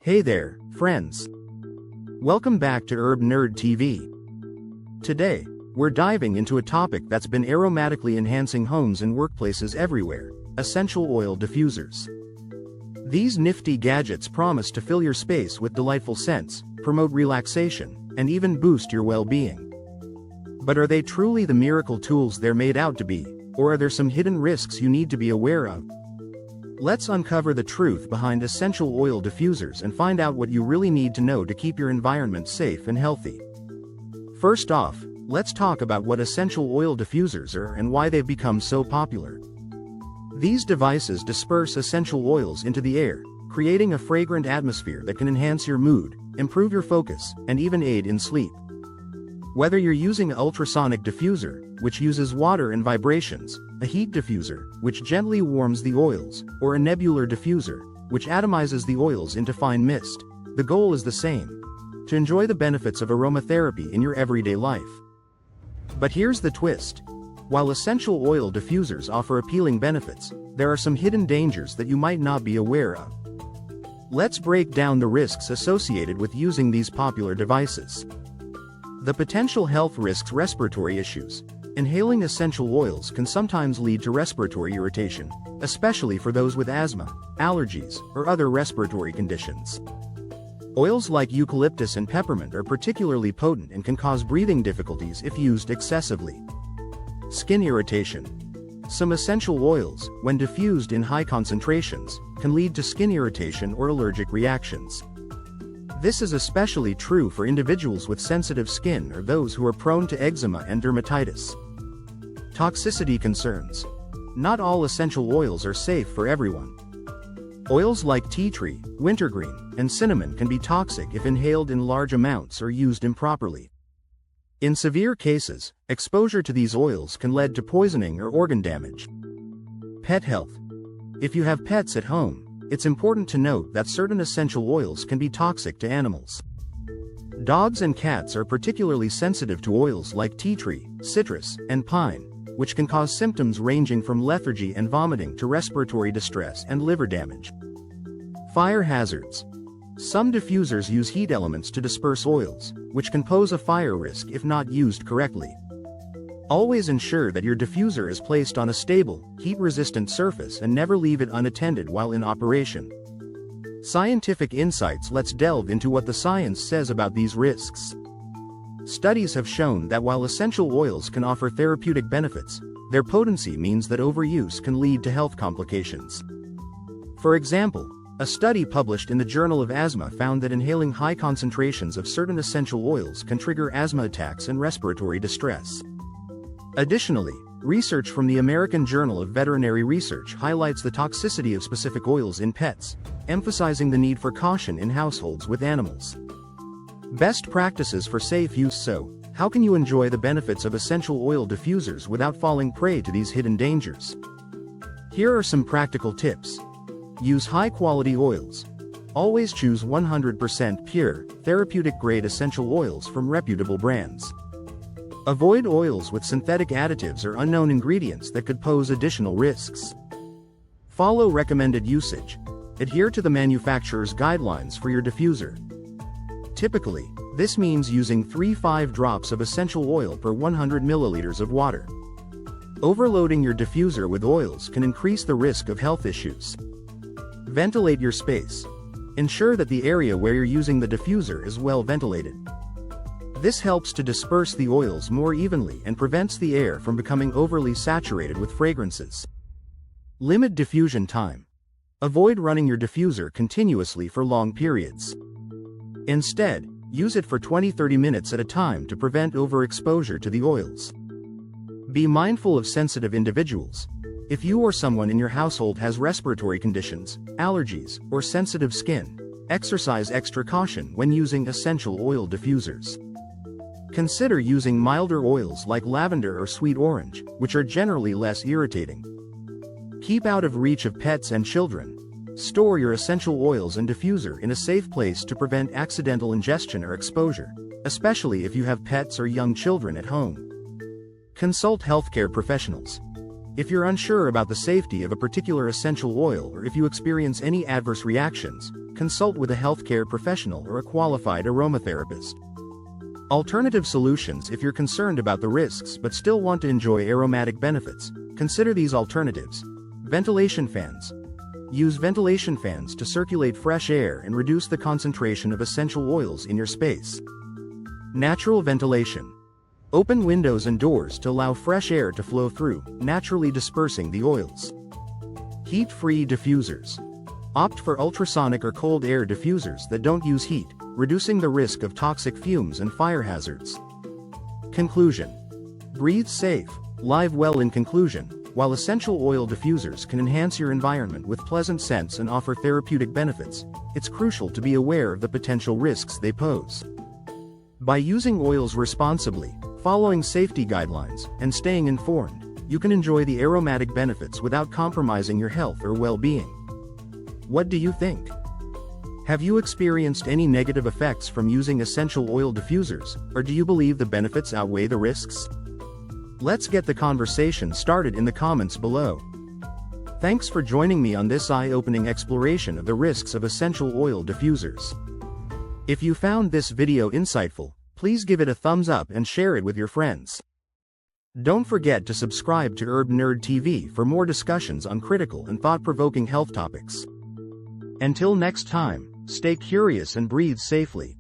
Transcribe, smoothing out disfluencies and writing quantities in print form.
Hey there, friends. Welcome back to HerbNerd TV. Today, we're diving into a topic that's been aromatically enhancing homes and workplaces everywhere: essential oil diffusers. These nifty gadgets promise to fill your space with delightful scents, promote relaxation, and even boost your well-being. But are they truly the miracle tools they're made out to be, or are there some hidden risks you need to be aware of? Let's uncover the truth behind essential oil diffusers and find out what you really need to know to keep your environment safe and healthy. First off, let's talk about what essential oil diffusers are and why they've become so popular. These devices disperse essential oils into the air, creating a fragrant atmosphere that can enhance your mood, improve your focus, and even aid in sleep. Whether you're using an ultrasonic diffuser, which uses water and vibrations, a heat diffuser, which gently warms the oils, or a nebular diffuser, which atomizes the oils into fine mist, the goal is the same: to enjoy the benefits of aromatherapy in your everyday life. But here's the twist. While essential oil diffusers offer appealing benefits, there are some hidden dangers that you might not be aware of. Let's break down the risks associated with using these popular devices. The potential health risks: respiratory issues. Inhaling essential oils can sometimes lead to respiratory irritation, especially for those with asthma, allergies, or other respiratory conditions. Oils like eucalyptus and peppermint are particularly potent and can cause breathing difficulties if used excessively. Skin irritation. Some essential oils, when diffused in high concentrations, can lead to skin irritation or allergic reactions. This is especially true for individuals with sensitive skin or those who are prone to eczema and dermatitis. Toxicity concerns. Not all essential oils are safe for everyone. Oils like tea tree, wintergreen, and cinnamon can be toxic if inhaled in large amounts or used improperly. In severe cases, exposure to these oils can lead to poisoning or organ damage. Pet health. If you have pets at home, it's important to note that certain essential oils can be toxic to animals. Dogs and cats are particularly sensitive to oils like tea tree, citrus, and pine, which can cause symptoms ranging from lethargy and vomiting to respiratory distress and liver damage. Fire hazards. Some diffusers use heat elements to disperse oils, which can pose a fire risk if not used correctly. Always ensure that your diffuser is placed on a stable, heat-resistant surface and never leave it unattended while in operation. Scientific insights. Let's delve into what the science says about these risks. Studies have shown that while essential oils can offer therapeutic benefits, their potency means that overuse can lead to health complications. For example, a study published in the Journal of Asthma found that inhaling high concentrations of certain essential oils can trigger asthma attacks and respiratory distress. Additionally, research from the American Journal of Veterinary Research highlights the toxicity of specific oils in pets, emphasizing the need for caution in households with animals. Best practices for safe use. So, how can you enjoy the benefits of essential oil diffusers without falling prey to these hidden dangers? Here are some practical tips. Use high-quality oils. Always choose 100% pure, therapeutic-grade essential oils from reputable brands. Avoid oils with synthetic additives or unknown ingredients that could pose additional risks. Follow recommended usage. Adhere to the manufacturer's guidelines for your diffuser. Typically, this means using 3-5 drops of essential oil per 100 milliliters of water. Overloading your diffuser with oils can increase the risk of health issues. Ventilate your space. Ensure that the area where you're using the diffuser is well ventilated. This helps to disperse the oils more evenly and prevents the air from becoming overly saturated with fragrances. Limit diffusion time. Avoid running your diffuser continuously for long periods. Instead, use it for 20-30 minutes at a time to prevent overexposure to the oils. Be mindful of sensitive individuals. If you or someone in your household has respiratory conditions, allergies, or sensitive skin, exercise extra caution when using essential oil diffusers. Consider using milder oils like lavender or sweet orange, which are generally less irritating. Keep out of reach of pets and children. Store your essential oils and diffuser in a safe place to prevent accidental ingestion or exposure, especially if you have pets or young children at home. Consult healthcare professionals. If you're unsure about the safety of a particular essential oil or if you experience any adverse reactions, consult with a healthcare professional or a qualified aromatherapist. Alternative solutions: if you're concerned about the risks but still want to enjoy aromatic benefits, consider these alternatives. Ventilation fans. Use ventilation fans to circulate fresh air and reduce the concentration of essential oils in your space. Natural ventilation. Open windows and doors to allow fresh air to flow through, naturally dispersing the oils. Heat-free diffusers. Opt for ultrasonic or cold air diffusers that don't use heat, reducing the risk of toxic fumes and fire hazards. Conclusion. Breathe safe, live well. In conclusion, while essential oil diffusers can enhance your environment with pleasant scents and offer therapeutic benefits, it's crucial to be aware of the potential risks they pose. By using oils responsibly, following safety guidelines, and staying informed, you can enjoy the aromatic benefits without compromising your health or well-being. What do you think? Have you experienced any negative effects from using essential oil diffusers, or do you believe the benefits outweigh the risks? Let's get the conversation started in the comments below. Thanks for joining me on this eye-opening exploration of the risks of essential oil diffusers. If you found this video insightful, please give it a thumbs up and share it with your friends. Don't forget to subscribe to HerbNerd TV for more discussions on critical and thought-provoking health topics. Until next time, stay curious and breathe safely.